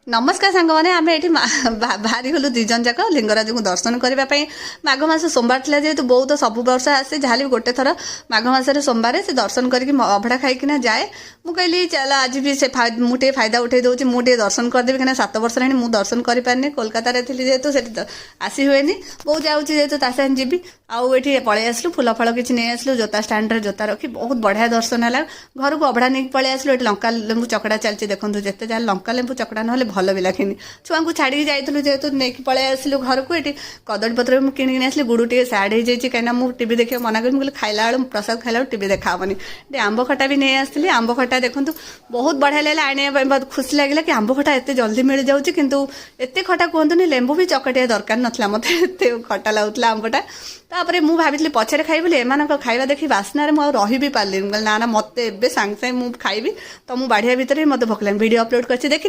नमस्कार सांग मैंने आम ये बाहरी गलु दुई जन जाक लिंगराज को दर्शन करने माघ मास सोमवार था जेहेतु बहुत सब वर्ष आसे जहाँ भी गोटे थर माघ मसरे सोमवार से दर्शन करके अभड़ा खाईकिना जाए। मु कहली चल आज भी से मुझे फायदा उठे दूसरी मुझे दर्शन करदेवी कहीं 7 वर्ष है मुझे दर्शन कर पारे कोलकाता थी जेहेतु से आसी हुए बहुत जाऊँगी जेहेतु तासा जी आउ ये पलि आसलु फुल फल किसी नहीं आसलु जोता स्टाण्ड जोता रखी बहुत बढ़िया दर्शन है। घर को अभड़ा नहीं पलि आसलु ये लंका लेंबू चकड़ा चलती देखो जिते जहाँ लंका लेंबू चकड़ा ना भल भी लगे छुआ को छाड़ी जाइलु जेहेतु नहीं पलि आसलु घर को ये कदली पत्र किणी आसली गुड़ टे सैड हो जाए कहीं मुझे टीवी देखिए मना कर खाला बेलू प्रसाद खाला टीवी देखा हेनी आंब खटा भी नहीं आसती आंब खटा देखूँ बहुत बढ़िया लगे आने बहुत खुशी लगे कि आंब खटा एत जल्दी मिल जाऊँगी किंतु एत खटा कहतुनि लेंबू भी चकटिया दरकार नाला मत एत खटा लगुला आंबटा तापर मुझे भाई पछे खाई बोली एम खाଇବା देखी बास्नार मुझे रही भी पार्ली ना ना मत ए सांगे सांगे मुझे खाइबी तो मुझे बाढ़िया भितर मत भोक लगे वीडियो अपलोड कर देखी।